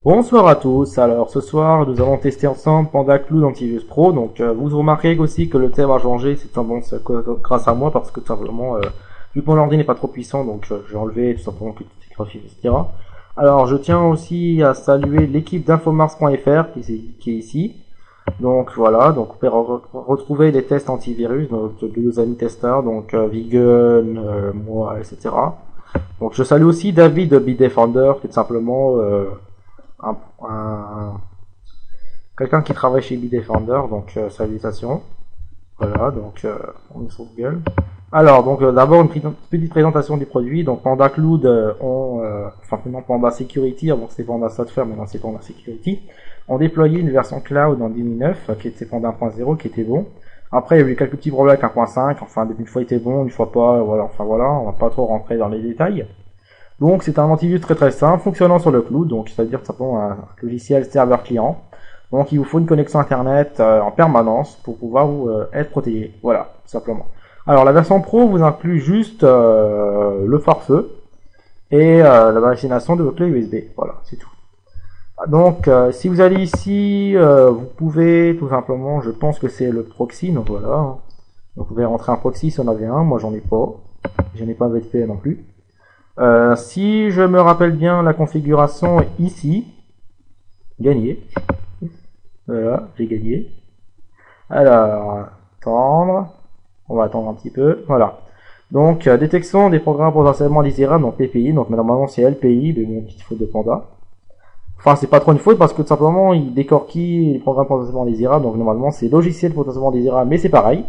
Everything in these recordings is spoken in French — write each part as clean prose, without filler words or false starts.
Bonsoir à tous, alors ce soir nous allons tester ensemble Panda Cloud Antivirus Pro, donc vous remarquez aussi que le thème a changé, c'est grâce à moi parce que tout simplement, vu que mon ordi n'est pas trop puissant, donc j'ai enlevé tout simplement quelques petits graphismes, etc. Alors je tiens aussi à saluer l'équipe d'Infomars.fr qui est ici, donc voilà, donc vous pouvez retrouver les tests antivirus, donc de nos amis testeurs, donc Vegan, moi, etc. Donc je salue aussi David de Bitdefender qui est tout simplement un, un- quelqu'un qui travaille chez Bitdefender, donc salutations. Voilà, donc on est sur Google. Alors, donc d'abord une petite présentation du produit. Donc Panda Cloud enfin maintenant Panda Security, avant c'était Panda Software, maintenant c'est Panda Security, ont déployé une version cloud en 2009, qui était Panda 1.0, qui était bon. Après, il y a eu quelques petits problèmes avec 1.5, enfin une fois il était bon, une fois pas, voilà, enfin voilà, on va pas trop rentrer dans les détails. Donc c'est un antivirus très simple, fonctionnant sur le cloud, donc c'est-à-dire simplement un logiciel serveur client. Donc il vous faut une connexion internet en permanence pour pouvoir être protégé. Voilà, tout simplement. Alors la version pro vous inclut juste le pare-feu et la vaccination de vos clés USB. Voilà, c'est tout. Donc si vous allez ici, vous pouvez tout simplement, je pense que c'est le proxy, donc voilà. Donc vous pouvez rentrer un proxy si on avait un, moi j'en ai pas. Je n'ai pas de VPN non plus. Si je me rappelle bien, la configuration est ici. Gagné. Voilà, j'ai gagné. Alors, attendre. On va attendre un petit peu. Voilà. Donc, détection des programmes potentiellement indésirables, donc PPI. Donc, normalement, c'est LPI, mais bon, petite faute de Panda. Enfin, c'est pas trop une faute parce que tout simplement, il décorquille les programmes potentiellement indésirables. Donc, normalement, c'est logiciel potentiellement indésirable, mais c'est pareil.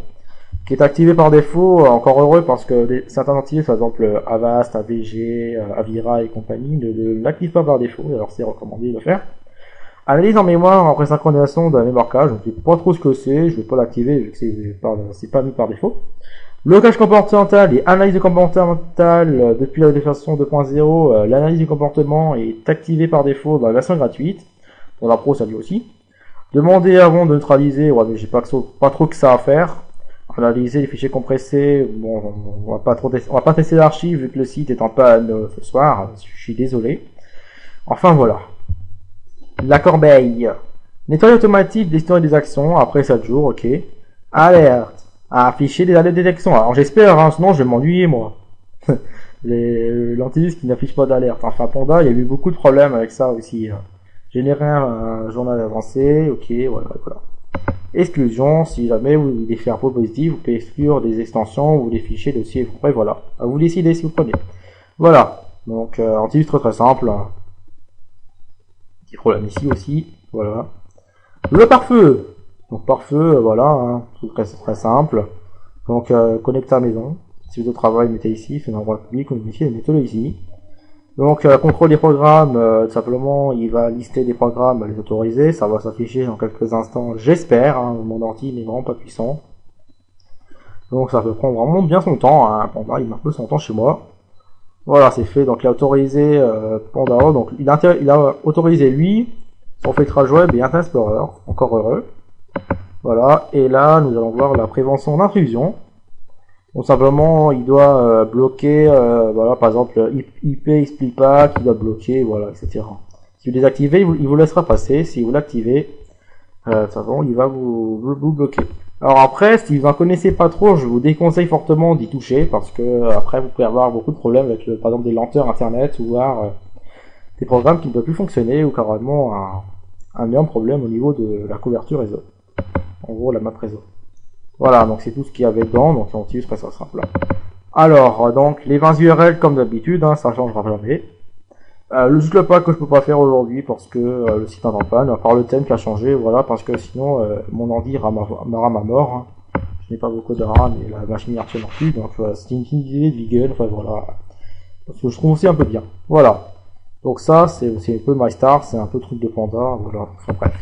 Qui est activé par défaut, encore heureux parce que certains antivirus, par exemple Avast, AVG, Avira et compagnie, ne l'activent pas par défaut, alors c'est recommandé de le faire. Analyse en mémoire après synchronisation de la mémoire cache, je ne sais pas trop ce que c'est, je vais pas l'activer vu que c'est pas mis par défaut. Blocage comportemental et analyse comportementale depuis la version 2.0, l'analyse du comportement est activée par défaut dans la version gratuite, dans la pro ça lui aussi. Demander avant de neutraliser, ouais mais j'ai pas trop que ça à faire. Analyser les fichiers compressés, bon, on va pas tester l'archive vu que le site est en panne ce soir, je suis désolé. Enfin voilà. La corbeille. Nettoyage automatique des historiques des actions après 7 jours, ok. Alerte. À afficher des alertes de détection. Alors j'espère, hein, sinon je vais m'ennuyer moi. L'antivirus qui n'affiche pas d'alerte. Enfin Panda, il y a eu beaucoup de problèmes avec ça aussi. Générer un journal avancé, ok, voilà. Exclusion, si jamais vous voulez faire un pot positif, vous pouvez exclure des extensions ou des fichiers, dossiers, après voilà. À vous décider si vous prenez. Voilà. Donc, antivirus très simple. Petit problème ici aussi. Voilà. Le pare-feu. Donc, pare-feu, voilà. Hein, très simple. Donc, connecter à la maison. Si vous êtes au travail, mettez ici. C'est un endroit public, mettez-le ici. Donc, contrôle des programmes, tout simplement, il va lister des programmes, les autoriser, ça va s'afficher dans quelques instants, j'espère, hein, mon ordi n'est vraiment pas puissant. Donc ça peut prendre vraiment bien son temps, hein, Panda, il met un peu son temps chez moi. Voilà, c'est fait, donc il a autorisé Panda, donc il a autorisé lui, son filtrage web et Internet Explorer, encore heureux. Voilà, et là, nous allons voir la prévention d'intrusion. Donc simplement, il doit bloquer, voilà, par exemple, IP explique pas qu'il doit bloquer, voilà, etc. Si vous désactivez, il vous laissera passer. Si vous l'activez, de toute façon, il va vous bloquer. Alors après, si vous en connaissez pas trop, je vous déconseille fortement d'y toucher parce que après, vous pouvez avoir beaucoup de problèmes avec, par exemple, des lenteurs internet ou voir des programmes qui ne peuvent plus fonctionner ou carrément un énorme problème au niveau de la couverture réseau. En gros, la map réseau. Voilà, donc c'est tout ce qu'il y avait dedans, donc l'antivirus très simple. Alors, donc les 20 URL comme d'habitude, hein, ça changera jamais. Juste le pack que je peux pas faire aujourd'hui parce que le site est en panne, à part le thème qui a changé, voilà, parce que sinon mon ordi rame à mort. Hein. Je n'ai pas beaucoup de RAM et la machine marche non plus, donc c'est une idée de Vegan, enfin voilà. Parce que je trouve aussi un peu bien. Voilà. Donc ça, c'est un peu MyStar, c'est un peu truc de Panda, voilà, enfin bref.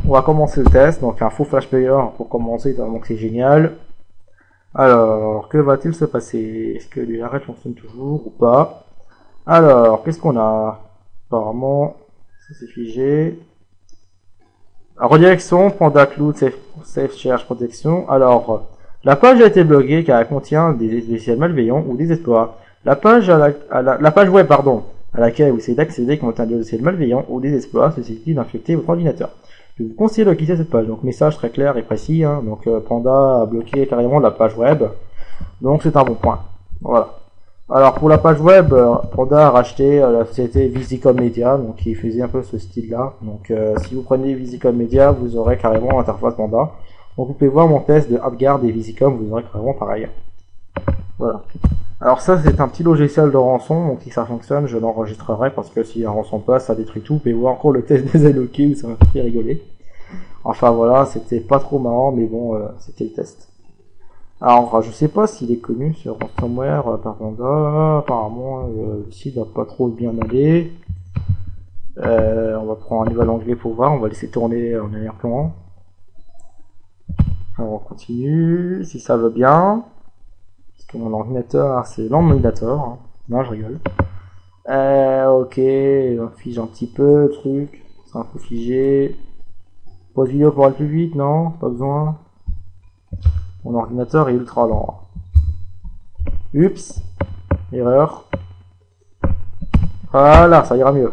On va commencer le test, donc un faux flash player pour commencer, donc c'est génial. Alors, que va-t-il se passer? Est-ce que l'URL fonctionne toujours ou pas? Alors, qu'est-ce qu'on a? Apparemment, ça c'est figé. Redirection, Panda Cloud, Safe Share Protection. Alors, la page a été bloquée car elle contient des logiciels malveillants ou des exploits. La page web, pardon, à laquelle vous essayez d'accéder contre un logiciel malveillant ou des exploits susceptibles d'infecter votre ordinateur. Je vous conseille de quitter cette page. Donc message très clair et précis. Hein. Donc Panda a bloqué carrément la page web. Donc c'est un bon point. Voilà. Alors pour la page web, Panda a racheté la société Visicom Media, donc qui faisait un peu ce style-là. Donc si vous prenez Visicom Media, vous aurez carrément l'interface Panda. Donc vous pouvez voir mon test de AppGuard et Visicom, vous aurez carrément pareil. Voilà. Alors ça c'est un petit logiciel de rançon, donc si ça fonctionne, je l'enregistrerai parce que si un rançon passe, ça détruit tout. Vous pouvez voir encore le test des alloqués où ça m'a fait rigoler. Enfin voilà, c'était pas trop marrant, mais bon, c'était le test. Alors je sais pas s'il est connu sur ransomware par Panda, apparemment le site va pas trop bien aller. On va prendre un niveau anglais pour voir, on va laisser tourner en arrière-plan. Alors on continue, si ça va bien. Que mon ordinateur, c'est l'ordinateur. Hein. Non, je rigole. Ok, on fige un petit peu le truc. C'est un peu figé. Pause vidéo pour aller plus vite, non? Pas besoin. Mon ordinateur est ultra lent. Oups. Erreur. Voilà, ça ira mieux.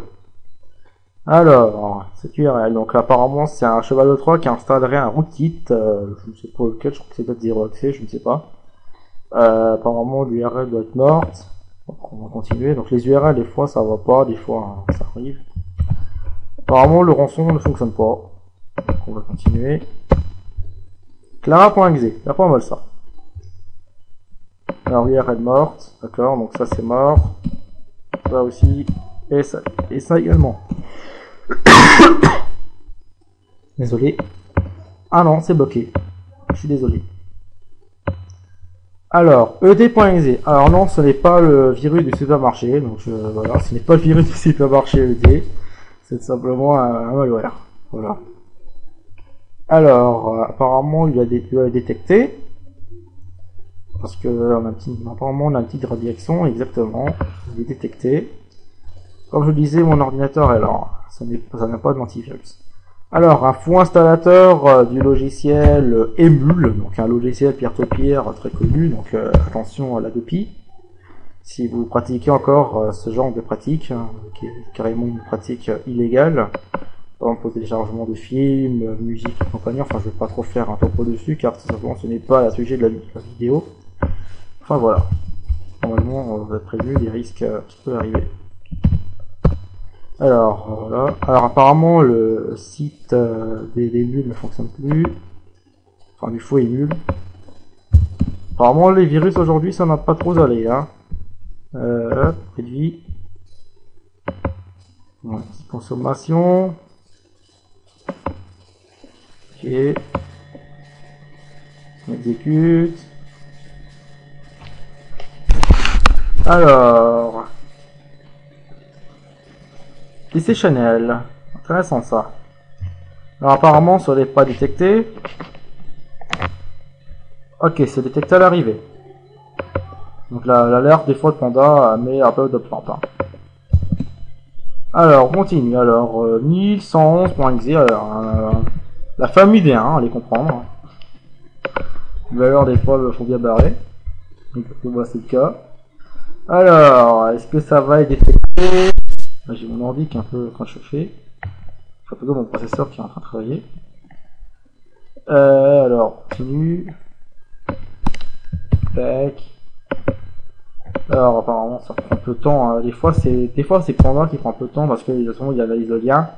Alors, cette URL. Donc apparemment, c'est un cheval de Troie qui installerait un rootkit. Je ne sais pas lequel, je crois que c'est peut-être 0 accès, je ne sais pas. Apparemment l'URL doit être morte. Donc on va continuer. Donc les URL des fois ça va pas, des fois ça arrive. Apparemment le rançon ne fonctionne pas. Donc on va continuer. Clara.exe, c'est pas mal ça. Alors l'URL morte, d'accord, donc ça c'est mort. Ça aussi, et ça également. Désolé. Ah non, c'est bloqué. Je suis désolé. Alors, ed.exe. Alors non, ce n'est pas le virus du supermarché. Donc voilà, ce n'est pas le virus du supermarché ED. C'est simplement un malware. Voilà. Alors, apparemment, il a détecté. Parce que apparemment, on a une petite redirection. Exactement. Il est détecté. Comme je le disais, mon ordinateur est lent. Ça n'a pas d'antivirus. Alors, un faux installateur du logiciel Emule, donc un logiciel peer-to-peer très connu, donc attention à la copie. Si vous pratiquez encore ce genre de pratique, hein, qui est carrément une pratique illégale, par exemple au téléchargement de films, musique et compagnie, enfin je vais pas trop faire un topo dessus, car tout simplement ce n'est pas le sujet de la vidéo. Enfin voilà, normalement vous êtes prévenu des risques qui peuvent arriver. Alors voilà. Alors apparemment le site des emules ne fonctionne plus. Enfin du faux emule. Apparemment les virus aujourd'hui ça n'a pas trop allé hein. Réduit. Voilà, petite consommation. Ok. On exécute. Alors. Et c'est Chanel. Intéressant ça. Alors apparemment ça n'est pas détecté. Ok, c'est détecté à l'arrivée. Donc l'alerte des fois de Panda met un peu de plante. Hein. Alors on continue. Alors 1111.exe. Alors la famille des 1, allez comprendre. Les valeurs des fois faut bien barrer. Donc voilà c'est le cas. Alors est-ce que ça va être détecté? J'ai mon ordi qui est un peu quand je fais. Enfin plutôt mon processeur qui est en train de travailler. Alors, continue. Tac. Alors apparemment ça prend un peu de temps. Hein. Des fois c'est Panda qui prend un peu de temps parce que de toute façon il y a le lien.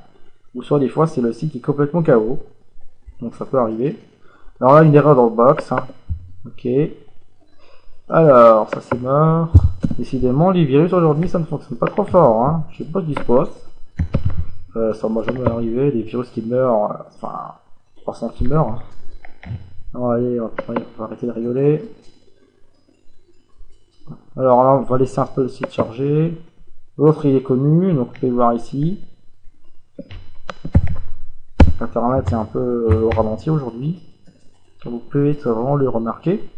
Ou soit des fois c'est le site qui est complètement KO. Donc ça peut arriver. Alors là une erreur dans le box. Hein. Ok. Alors ça c'est mort. Décidément les virus aujourd'hui ça ne fonctionne pas trop fort. Hein. Je sais pas ce qui se passe. Ça m'a jamais arrivé. Des virus qui meurent. Enfin 300 qui meurent. Hein. Alors allez on va arrêter de rigoler. Alors là, on va laisser un peu le site charger. L'autre, il est connu, donc vous pouvez voir ici. Internet est un peu au ralenti aujourd'hui. Vous pouvez vraiment le remarquer.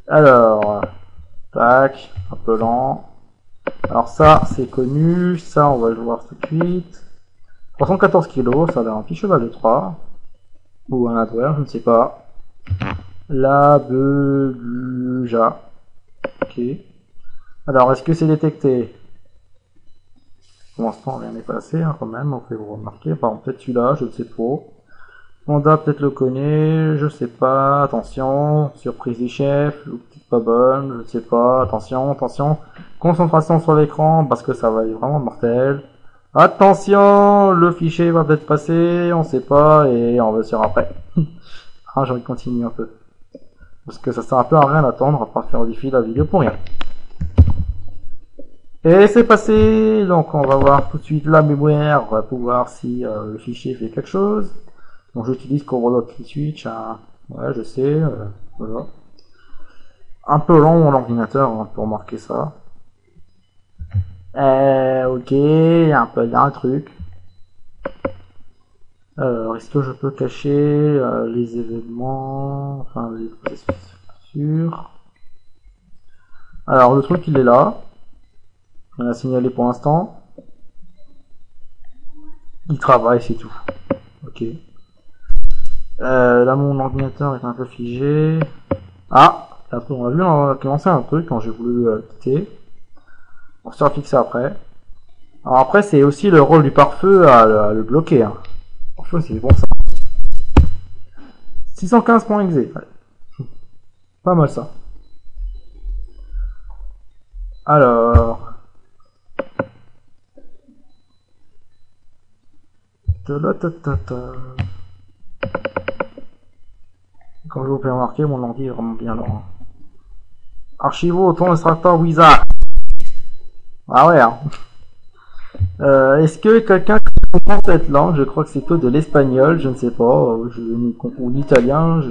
Alors, tac, un peu lent. Alors ça, c'est connu. Ça, on va le voir tout de suite. 314 kg, ça a l'air un petit cheval de 3. Ou un adware, je ne sais pas. La Beluja. Ok. Alors, est-ce que c'est détecté? Pour l'instant, rien n'est passé, hein, quand même, on fait vous remarquer. Par exemple, peut-être celui-là, je ne sais pas. Panda peut-être le connaît, je sais pas, attention, surprise du chef, ou peut-être pas bonne, je sais pas, attention, attention. Concentration sur l'écran, parce que ça va être vraiment mortel. Attention, le fichier va peut-être passer, on sait pas, et on va se faire après. Ah, j'ai envie de continuer un peu. Parce que ça sert un peu à rien d'attendre, à part faire modifier la vidéo pour rien. Et c'est passé, donc on va voir tout de suite la mémoire pour voir si le fichier fait quelque chose. Donc j'utilise Cobra Switch, hein. Ouais je sais, voilà. Un peu long mon ordinateur hein, pour marquer ça. Ok, il y a un truc. Alors, est-ce que je peux cacher les événements, enfin les processus. Alors le truc il est là. On a signalé pour l'instant. Il travaille, c'est tout. Ok. Là mon ordinateur est un peu figé. Ah, on a vu on a commencé un truc quand j'ai voulu quitter. On se fixer après. Alors après c'est aussi le rôle du pare-feu à le bloquer. Hein. Pare-feu c'est bon ça. 615.exe. Pas mal ça. Alors. Comme je vous peux remarquer, mon ordi est vraiment bien lent. Archivo, ton extracteur Wizard. Ah ouais. Hein. Est-ce que quelqu'un comprend cette langue? Je crois que c'est que de l'espagnol, je ne sais pas, ou l'italien.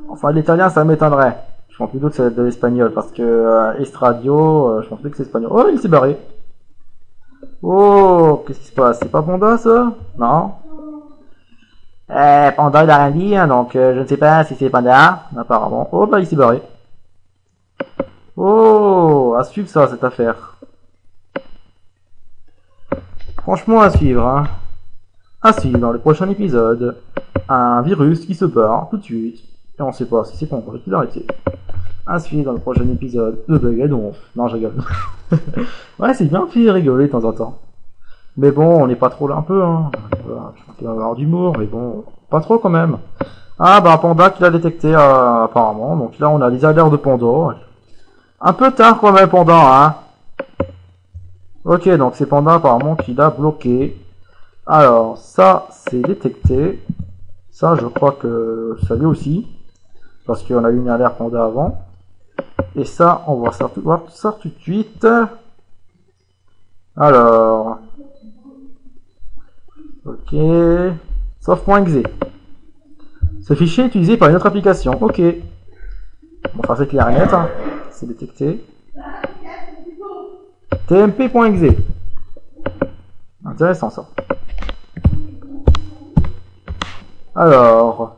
Enfin, l'italien, ça m'étonnerait. Je pense plutôt que c'est de l'espagnol, parce que Estradio, je pense plutôt que c'est espagnol. Oh, il s'est barré. Oh, qu'est-ce qui se passe? C'est pas Panda, ça? Non? Panda, il a rien dit, hein, donc je ne sais pas si c'est Panda, apparemment. Oh, bah, il s'est barré. Oh, à suivre ça, cette affaire. Franchement, à suivre, hein. À suivre dans le prochain épisode. Un virus qui se barre tout de suite. Et on sait pas si c'est pour une particularité. À suivre dans le prochain épisode de Bugadonf. Non, je rigole. Ouais, c'est bien fait rigoler de temps en temps. Mais bon, on n'est pas trop là un peu, hein. Voilà, je pense qu'il va y avoir d'humour, mais bon, pas trop quand même. Ah, bah, Panda qui l'a détecté, apparemment. Donc là, on a les alertes de Panda. Un peu tard quand même, Panda, hein. Ok, donc c'est Panda apparemment qui l'a bloqué. Alors, ça, c'est détecté. Ça, je crois que ça lui aussi. Parce qu'on a eu une alerte Panda avant. Et ça, on va voir ça tout de suite. Alors. Ok. Sauf.exe. Ce fichier est utilisé par une autre application. Ok. Bon, enfin, c'est clair et net. Hein. C'est détecté. tmp.exe. Intéressant ça. Alors.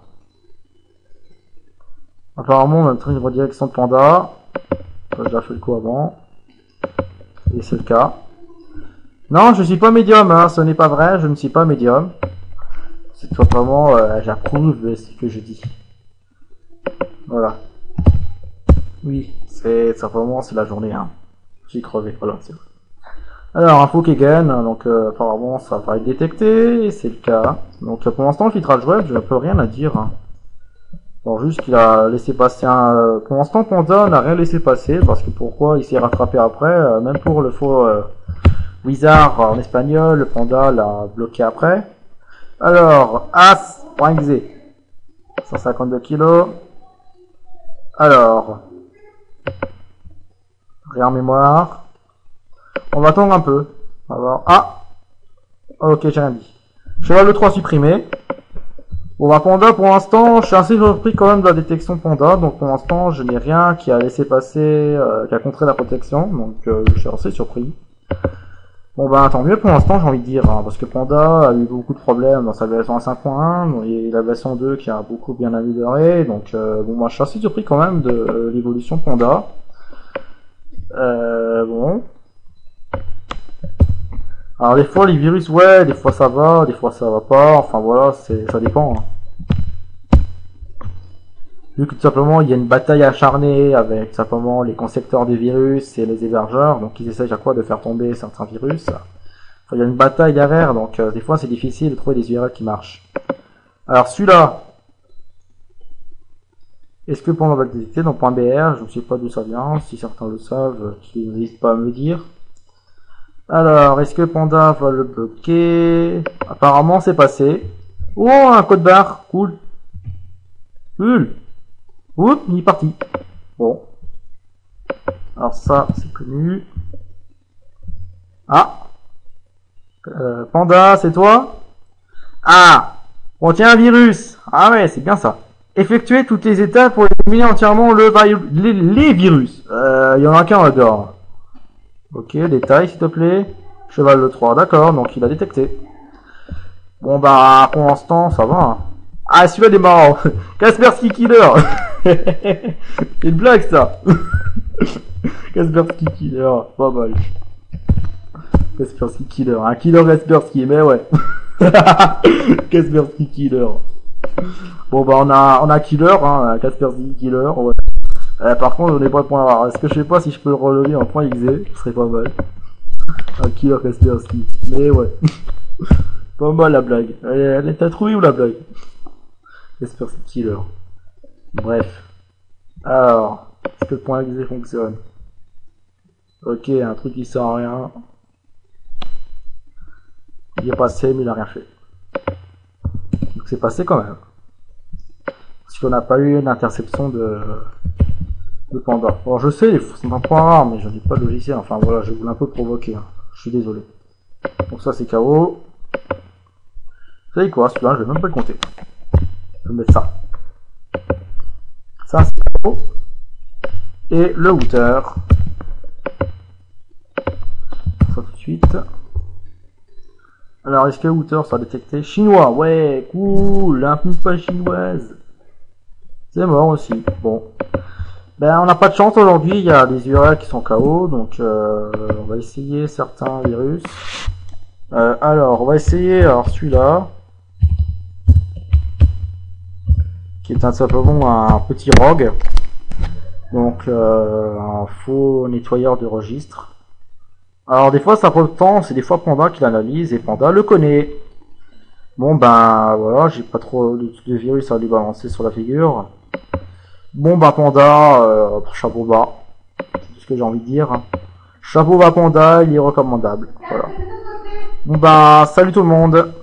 Apparemment, on a une redirection de Panda. J'ai déjà fait le coup avant. Et c'est le cas. Non, je suis pas médium, hein. Ce n'est pas vrai, je ne suis pas médium. C'est tout simplement, j'approuve ce que je dis. Voilà. Oui, c'est simplement, c'est la journée, hein. J'ai crevé, voilà, c'est vrai. Alors, info Kegen, donc apparemment ça va être détecté, et c'est le cas. Donc pour l'instant, le filtrage web, je ne peux rien à dire. Hein. Bon, juste qu'il a laissé passer un... pour l'instant, Panda n'a rien laissé passer, parce que pourquoi il s'est rattrapé après, même pour le faux Wizard en espagnol, le Panda l'a bloqué après. Alors, as.exe, 152 kg. Alors, réen mémoire. On va attendre un peu. On va voir. Ah, ok, j'ai rien dit. Cheval de 3 supprimé. Bon, bah, Panda, pour l'instant, je suis assez surpris quand même de la détection Panda. Donc, pour l'instant, je n'ai rien qui a laissé passer, qui a contré la protection. Donc, je suis assez surpris. Bon, bah, tant mieux pour l'instant, j'ai envie de dire. Hein, parce que Panda a eu beaucoup de problèmes dans sa version 5.1 et la version 2 qui a beaucoup bien amélioré. Donc, bon, moi, je suis assez surpris quand même de l'évolution Panda. Bon. Alors des fois les virus ouais, des fois ça va pas, enfin voilà, ça dépend. Hein. Vu que tout simplement il y a une bataille acharnée avec tout simplement les concepteurs des virus et les hébergeurs, donc ils essaient chaque fois de faire tomber certains virus. Il y a une bataille derrière, donc des fois c'est difficile de trouver des URL qui marchent. Alors celui-là, est-ce que Panda va le détecter dans .br? Je ne sais pas d'où ça vient, si certains le savent, qu'ils n'hésitent pas à me le dire. Alors, est-ce que Panda va le bloquer? Apparemment c'est passé. Oh, un code barre, cool. Cool. Oups, il est parti. Bon. Alors ça, c'est connu. Ah. Panda, c'est toi? Ah. On tient un virus. Ah ouais, c'est bien ça. Effectuer toutes les étapes pour éliminer entièrement les virus. Il y en a qu'un là-dedans. Ok, détail s'il te plaît. Cheval de 3, d'accord, donc il a détecté. Bon bah, pour l'instant, ça va. Hein. Ah, celui-là il est marrant. Kaspersky Killer. C'est une blague ça. Kaspersky Killer, pas mal. Kaspersky Killer, un killer Kaspersky, mais ouais. Kaspersky Killer. Bon bah on a Killer, hein, Kaspersky Killer, ouais. Par contre on n'est pas le point rare. Est-ce que je sais pas si je peux le relever en point XZ? Ce serait pas mal. Un Killer Kaspersky. Mais ouais. Pas mal la blague. T'as trouvé où la blague? Kaspersky Killer. Bref. Alors, est-ce que le point XZ fonctionne? Ok, un truc qui sert à rien. Il est passé mais il a rien fait. Donc c'est passé quand même. Parce qu'on n'a pas eu d'interception de Panda. Alors je sais, c'est un point rare, mais je n'ai pas de logiciel. Enfin voilà, je voulais un peu provoquer. Hein. Je suis désolé. Donc ça c'est KO. Vous savez quoi, celui-là, je vais même pas le compter. Je vais mettre ça. Ça c'est KO. Et le router. Ça tout de suite. Alors, est-ce que le router sera détecté? Chinois, ouais, cool, un pas chinoise. C'est mort aussi. Bon. Ben, on n'a pas de chance aujourd'hui, il y a des URL qui sont KO, donc on va essayer certains virus. Alors, on va essayer celui-là. Qui est simplement un petit rogue. Donc, un faux nettoyeur de registre. Alors des fois ça prend le temps, c'est des fois Panda qui l'analyse et Panda le connaît. Bon ben voilà, j'ai pas trop de virus à lui balancer sur la figure. Bon ben Panda, chapeau bas, c'est tout ce que j'ai envie de dire. Chapeau bas Panda, il est recommandable. Voilà. Bon ben salut tout le monde.